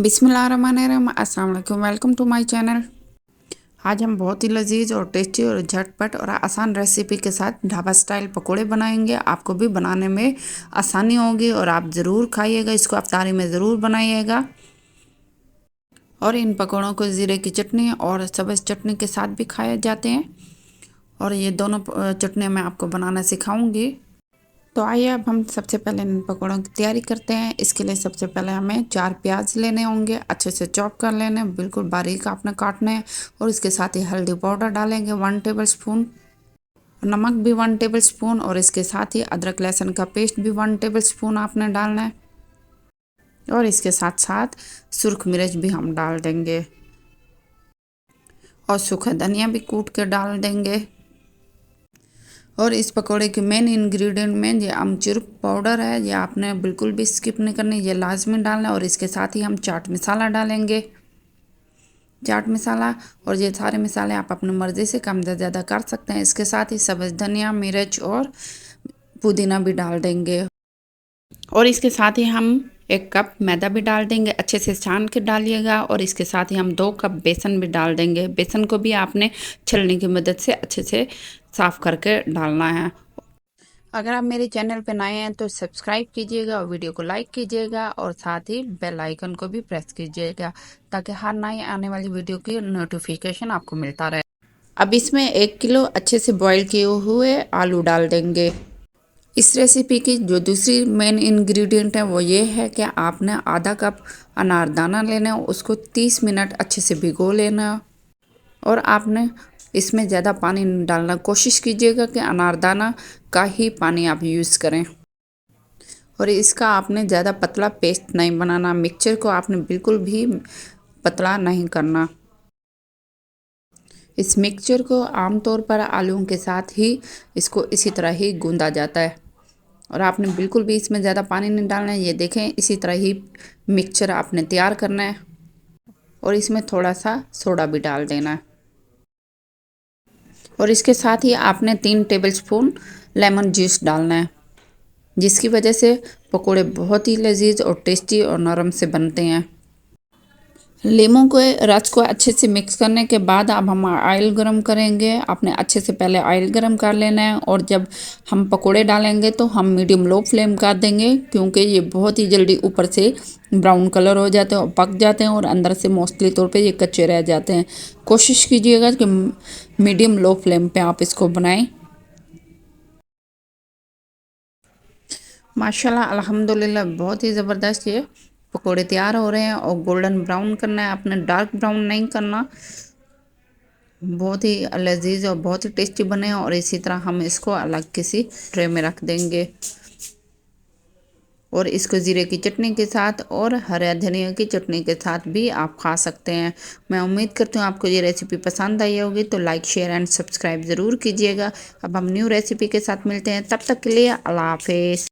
बिस्मिल्लाहिर्रहमानिर्रहीम, अस्सलाम वालेकुम। Welcome to my channel. आज हम बहुत ही लजीज और टेस्टी और झटपट और आसान रेसिपी के साथ ढाबा स्टाइल पकोड़े बनाएंगे। आपको भी बनाने में आसानी होगी और आप ज़रूर खाइएगा। इसको अफ्तारी में ज़रूर बनाइएगा। और इन पकोड़ों को ज़ीरे की चटनी और सब्ज़ चटनी के साथ भी खाए जाते हैं। और ये दोनों चटनी मैं आपको बनाना सिखाऊंगी। तो आइए अब हम सबसे पहले इन पकौड़ों की तैयारी करते हैं। इसके लिए सबसे पहले हमें 4 प्याज लेने होंगे, अच्छे से चॉप कर लेने, बिल्कुल बारीक आपने काटने हैं। और इसके साथ ही हल्दी पाउडर डालेंगे 1 टेबल स्पून, नमक भी 1 टेबल स्पून, और इसके साथ ही अदरक लहसुन का पेस्ट भी 1 टेबल स्पून आपने डालना है। और इसके साथ साथ सुर्ख मिर्च भी हम डाल देंगे और सूखा धनिया भी कूट के डाल देंगे। और इस पकोड़े के मेन इंग्रेडिएंट में ये अमचूर पाउडर है, ये आपने बिल्कुल भी स्किप नहीं करनी, ये लाजमी डालना है। और इसके साथ ही हम चाट मसाला डालेंगे, चाट मसाला। और ये सारे मसाले आप अपनी मर्ज़ी से कम या ज़्यादा कर सकते हैं। इसके साथ ही सब्ज़ धनिया, मिर्च और पुदीना भी डाल देंगे। और इसके साथ ही हम 1 कप मैदा भी डाल देंगे, अच्छे से छान के डालिएगा। और इसके साथ ही हम 2 कप बेसन भी डाल देंगे। बेसन को भी आपने छलनी की मदद से अच्छे से साफ़ करके डालना है। अगर आप मेरे चैनल पर नए हैं तो सब्सक्राइब कीजिएगा और वीडियो को लाइक कीजिएगा और साथ ही बेल आइकन को भी प्रेस कीजिएगा ताकि हर नई आने वाली वीडियो की नोटिफिकेशन आपको मिलता रहे। अब इसमें 1 किलो अच्छे से बॉईल किए हुए आलू डाल देंगे। इस रेसिपी की जो दूसरी मेन इंग्रेडिएंट है वो ये है कि आपने आधा कप अनारदाना लेना है, उसको 30 मिनट अच्छे से भिगो लेना। और आपने इसमें ज़्यादा पानी नहीं डालना, कोशिश कीजिएगा कि अनारदाना का ही पानी आप यूज़ करें। और इसका आपने ज़्यादा पतला पेस्ट नहीं बनाना, मिक्सचर को आपने बिल्कुल भी पतला नहीं करना। इस मिक्सचर को आमतौर पर आलूओं के साथ ही इसको इसी तरह ही गूंदा जाता है। और आपने बिल्कुल भी इसमें ज़्यादा पानी नहीं डालना है। ये देखें, इसी तरह ही मिक्सचर आपने तैयार करना है। और इसमें थोड़ा सा सोडा भी डाल देना है। और इसके साथ ही आपने 3 टेबलस्पून लेमन जूस डालना है, जिसकी वजह से पकोड़े बहुत ही लजीज और टेस्टी और नरम से बनते हैं। लीमू के रस को अच्छे से मिक्स करने के बाद अब हम ऑयल गरम करेंगे। आपने अच्छे से पहले ऑयल गरम कर लेना है। और जब हम पकोड़े डालेंगे तो हम मीडियम लो फ्लेम कर देंगे, क्योंकि ये बहुत ही जल्दी ऊपर से ब्राउन कलर हो जाते हैं और पक जाते हैं और अंदर से मोस्टली तौर पे ये कच्चे रह जाते हैं। कोशिश कीजिएगा कि मीडियम लो फ्लेम पे आप इसको बनाएं। माशाल्लाह अल्हम्दुलिल्लाह बहुत ही ज़बरदस्त ये पकोड़े तैयार हो रहे हैं। और गोल्डन ब्राउन करना है आपने, डार्क ब्राउन नहीं करना। बहुत ही लजीज और बहुत ही टेस्टी बने हैं। और इसी तरह हम इसको अलग किसी ट्रे में रख देंगे। और इसको ज़ीरे की चटनी के साथ और हरा धनिया की चटनी के साथ भी आप खा सकते हैं। मैं उम्मीद करती हूँ आपको ये रेसिपी पसंद आई होगी, तो लाइक शेयर एंड सब्सक्राइब ज़रूर कीजिएगा। अब हम न्यू रेसिपी के साथ मिलते हैं, तब तक के लिए अल्लाह हाफिज़।